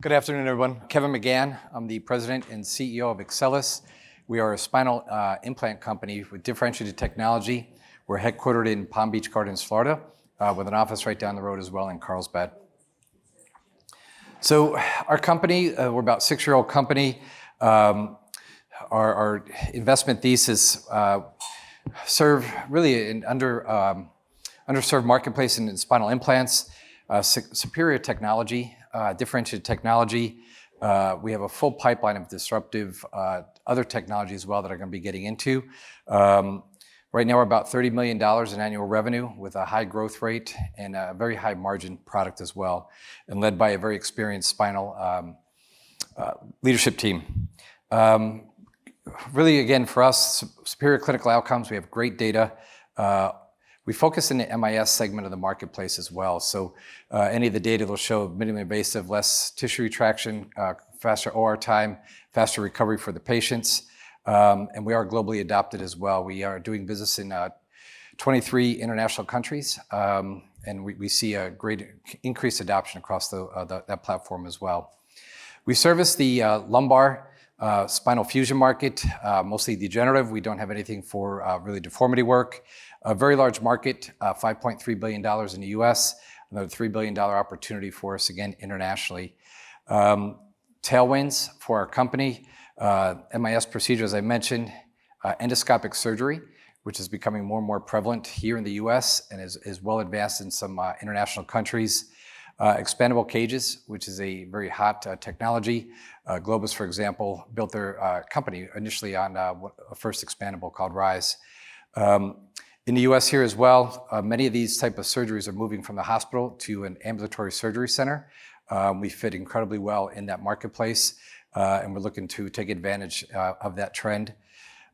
Good afternoon, everyone. Kevin McGann. I'm the president and CEO of Accelus. We are a spinal implant company with differentiated technology. We're headquartered in Palm Beach Gardens, Florida, with an office right down the road as well in Carlsbad. So our company, we're about a 6-year-old company. Our investment thesis serve really an underserved marketplace in spinal implants, superior technology, differentiated technology. We have a full pipeline of disruptive other technology as well that I'm going to be getting into. Right now, we're about $30 million in annual revenue with a high growth rate and a very high margin product as well, and led by a very experienced spinal leadership team. Really, again, for us, superior clinical outcomes. We have great data. We focus in the MIS segment of the marketplace as well. So any of the data will show minimally invasive, less tissue retraction, faster OR time, faster recovery for the patients. And we are globally adopted as well. We are doing business in 23 international countries, and we see a great increased adoption across that platform as well. We service the lumbar spinal fusion market, mostly degenerative. We don't have anything for really deformity work. A very large market, $5.3 billion in the US, another $3 billion opportunity for us, again, internationally. Tailwinds for our company, MIS procedure, as I mentioned, endoscopic surgery, which is becoming more and more prevalent here in the US and is well advanced in some international countries. Expandable cages, which is a very hot technology. Globus, for example, built their company initially on a first expandable called RISE. In the US here as well, many of these type of surgeries are moving from the hospital to an ambulatory surgery center. We fit incredibly well in that marketplace, and we're looking to take advantage of that trend.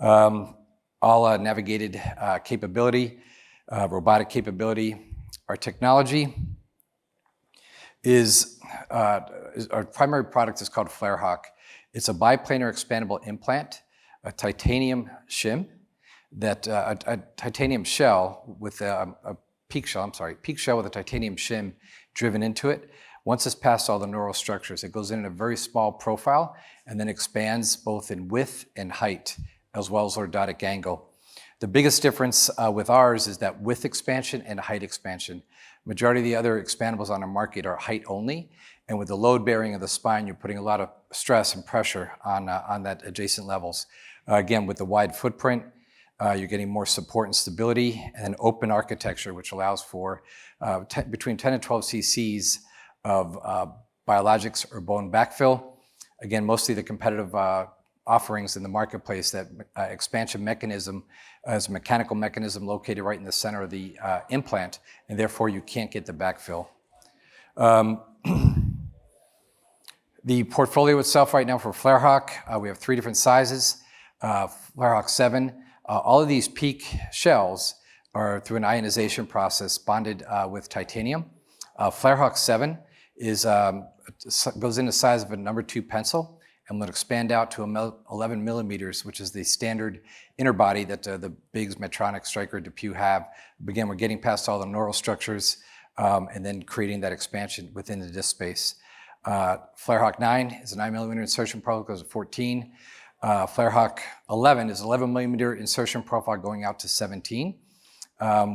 All navigated capability, robotic capability. Our technology is our primary product is called FlareHawk. It's a biplanar expandable implant, a titanium shim, a titanium shell with a peak shell with a titanium shim driven into it. Once it's past all the neural structures, it goes in a very small profile and then expands both in width and height, as well as lordotic angle. The biggest difference with ours is that width expansion and height expansion. Majority of the other expandables on the market are height only, and with the load bearing of the spine, you're putting a lot of stress and pressure on that adjacent levels. Again, with the wide footprint, you're getting more support and stability, and an open architecture, which allows for between 10 and 12 cc's of biologics or bone backfill. Again, mostly the competitive offerings in the marketplace, that expansion mechanism is a mechanical mechanism located right in the center of the implant, and therefore you can't get the backfill. The portfolio itself right now for FlareHawk, we have 3 different sizes. FlareHawk 7, all of these peak shells are through an ionization process bonded with titanium. FlareHawk 7 goes in the size of a number 2 pencil and will expand out to 11 millimeters, which is the standard inner body that the Biggs, Medtronic, Stryker, DePuy have. Again, we're getting past all the neural structures and then creating that expansion within the disc space. FlareHawk 9 is a 9 millimeter insertion profile, goes to 14. FlareHawk 11 is 11 millimeter insertion profile going out to 17,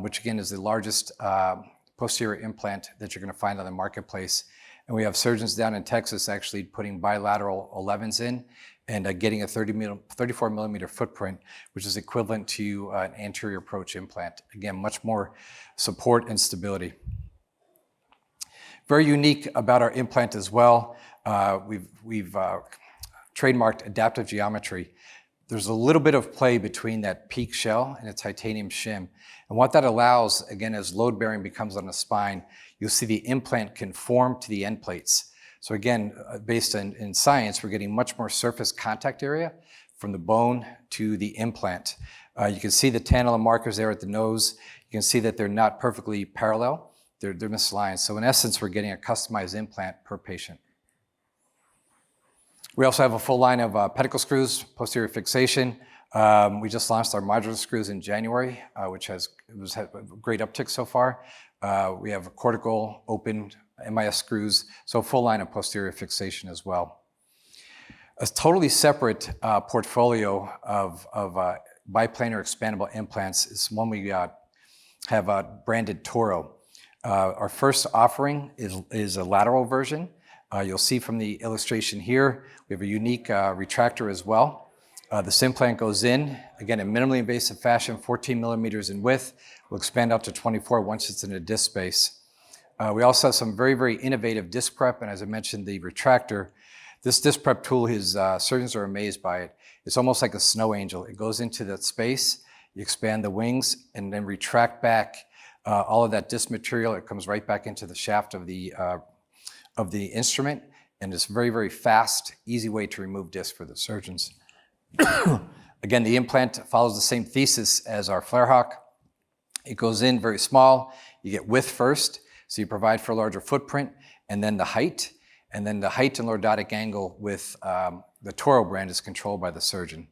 which again is the largest posterior implant that you're going to find on the marketplace. And we have surgeons down in Texas actually putting bilateral 11s in and getting a 34 millimeter footprint, which is equivalent to an anterior approach implant. Again, much more support and stability. Very unique about our implant as well. We've trademarked adaptive geometry. There's a little bit of play between that peak shell and a titanium shim. And what that allows, again, as load bearing becomes on the spine, you'll see the implant conform to the end plates. So again, based in science, we're getting much more surface contact area from the bone to the implant. You can see the tantalum markers there at the nose. You can see that they're not perfectly parallel. They're misaligned. So in essence, we're getting a customized implant per patient. We also have a full line of pedicle screws, posterior fixation. We just launched our modular screws in January, which has had a great uptick so far. We have cortical, open, MIS screws, so a full line of posterior fixation as well. A totally separate portfolio of biplanar expandable implants is one we have branded Toro. Our first offering is a lateral version. You'll see from the illustration here, we have a unique retractor as well. This implant goes in, again, in minimally invasive fashion, 14 millimeters in width. We'll expand out to 24 once it's in a disc space. We also have some very, very innovative disc prep, and as I mentioned, the retractor. This disc prep tool, surgeons are amazed by it. It's almost like a snow angel. It goes into that space, you expand the wings, and then retract back all of that disc material. It comes right back into the shaft of the instrument, and it's very, very fast, easy way to remove disc for the surgeons. Again, the implant follows the same thesis as our FlareHawk. It goes in very small. You get width first, so you provide for a larger footprint, and then the height. And then the height and lordotic angle with the Toro brand is controlled by the surgeon.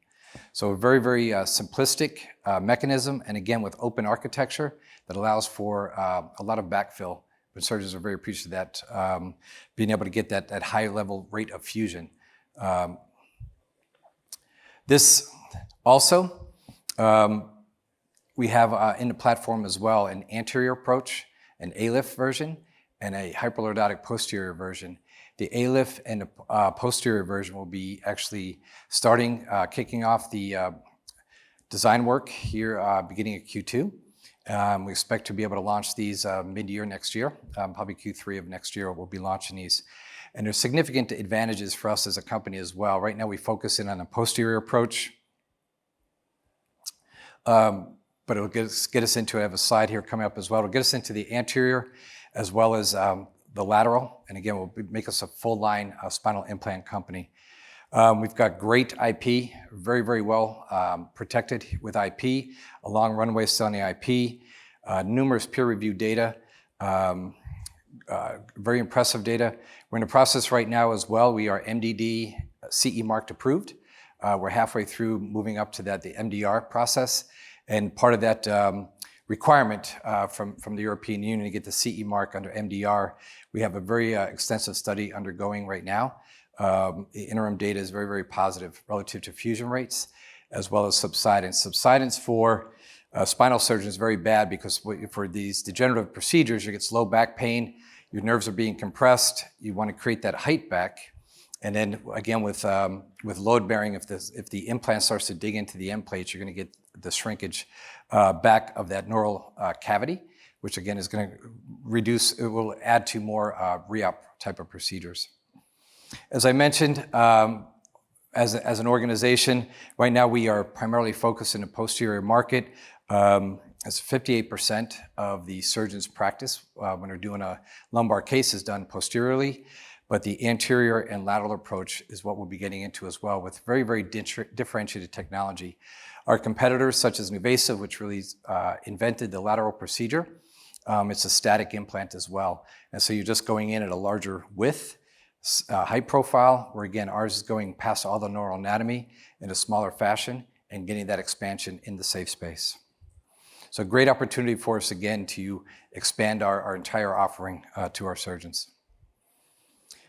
So a very, very simplistic mechanism, and again, with open architecture that allows for a lot of backfill. But surgeons are very appreciative of that, being able to get that high level rate of fusion. This also, we have in the platform as well an anterior approach, an ALIF version, and a hyperlordotic posterior version. The ALIF and the posterior version will be actually kicking off the design work here beginning of Q2. We expect to be able to launch these mid-year next year, probably Q3 of next year we'll be launching these. And there's significant advantages for us as a company as well. Right now we focus in on a posterior approach, but it'll get us into, I have a slide here coming up as well, it'll get us into the anterior as well as the lateral, and again, will make us a full line spinal implant company. We've got great IP, very, very well protected with IP, a long runway still on the IP, numerous peer-reviewed data, very impressive data. We're in the process right now as well. We are MDD CE marked approved. We're halfway through moving up to the MDR process, and part of that requirement from the European Union to get the CE mark under MDR, we have a very extensive study undergoing right now. The interim data is very, very positive relative to fusion rates as well as subsidence. Subsidence for spinal surgeons is very bad because for these degenerative procedures, you get slow back pain, your nerves are being compressed, you want to create that height back. And then again, with load bearing, if the implant starts to dig into the end plates, you're going to get the shrinkage back of that neural cavity, which again is going to reduce, it will add to more re-op type of procedures. As I mentioned, as an organization, right now we are primarily focused in the posterior market. As 58% of the surgeons practice when they're doing a lumbar case is done posteriorly, but the anterior and lateral approach is what we'll be getting into as well with very, very differentiated technology. Our competitors, such as NuVasive, which really invented the lateral procedure, it's a static implant as well. And so you're just going in at a larger width, height profile, where again, ours is going past all the neural anatomy in a smaller fashion and getting that expansion in the safe space. So great opportunity for us again to expand our entire offering to our surgeons.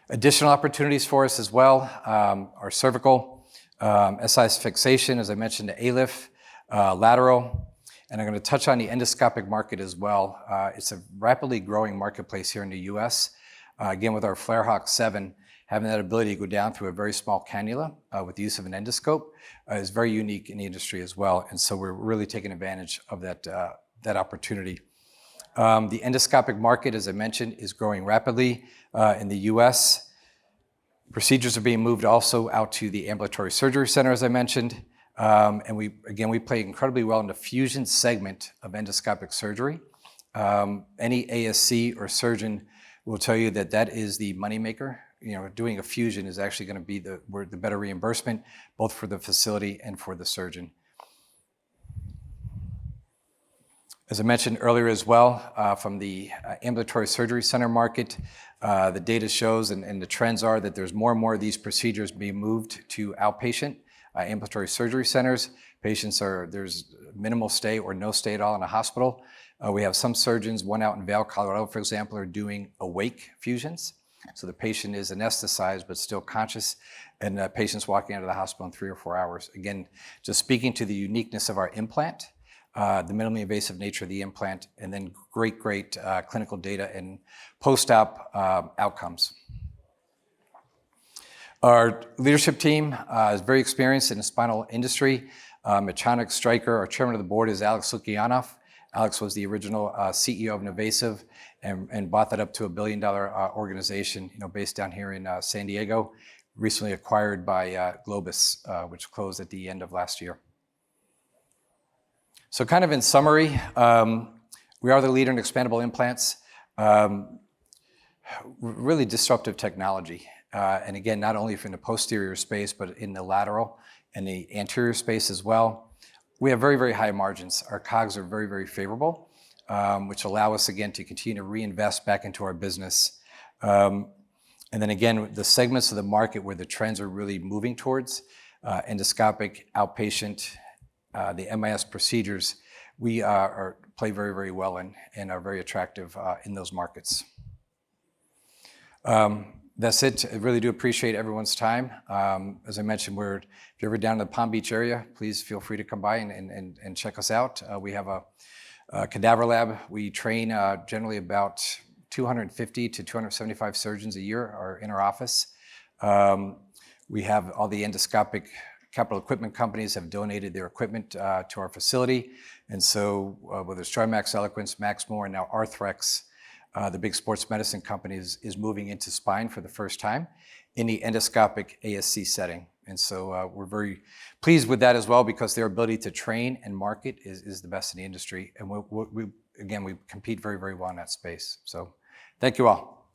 Additional opportunities for us as well are cervical, SI fixation, as I mentioned, the ALIF, lateral, and I'm going to touch on the endoscopic market as well. It's a rapidly growing marketplace here in the US. Again, with our FlareHawk 7, having that ability to go down through a very small cannula with the use of an endoscope is very unique in the industry as well. And so we're really taking advantage of that opportunity. The endoscopic market, as I mentioned, is growing rapidly in the US. Procedures are being moved also out to the ambulatory surgery center, as I mentioned. And we play incredibly well in the fusion segment of endoscopic surgery. Any ASC or surgeon will tell you that is the moneymaker. You know, doing a fusion is actually going to be the better reimbursement, both for the facility and for the surgeon. As I mentioned earlier as well, from the ambulatory surgery center market, the data shows and the trends are that there's more and more of these procedures being moved to outpatient ambulatory surgery centers. There's minimal stay or no stay at all in a hospital. We have some surgeons, one out in Vail, Colorado, for example, are doing awake fusions. So the patient is anesthetized but still conscious, and the patient's walking out of the hospital in 3 or 4 hours. Again, just speaking to the uniqueness of our implant, the minimally invasive nature of the implant, and then great clinical data and post-op outcomes. Our leadership team is very experienced in the spinal industry. Medtronic Stryker, our chairman of the board, is Alex Lukianoff. Alex was the original CEO of Nuvasive and bought that up to $1 billion organization, based down here in San Diego, recently acquired by Globus, which closed at the end of last year. So kind of in summary, we are the leader in expandable implants, really disruptive technology. And again, not only from the posterior space, but in the lateral and the anterior space as well. We have very, very high margins. Our COGS are very, very favorable, which allow us, again, to continue to reinvest back into our business. And then again, the segments of the market where the trends are really moving towards, endoscopic, outpatient, the MIS procedures, we play very, very well in and are very attractive in those markets. That's it. I really do appreciate everyone's time. As I mentioned, if you're ever down in the Palm Beach area, please feel free to come by and check us out. We have a cadaver lab. We train generally about 250 to 275 surgeons a year are in our office. We have all the endoscopic capital equipment companies have donated their equipment to our facility. And so whether it's TriMax, Eloquence, Maxmore, and now Arthrex, the big sports medicine company is moving into spine for the first time in the endoscopic ASC setting. And so we're very pleased with that as well, because their ability to train and market is the best in the industry. And we compete very, very well in that space. So thank you all.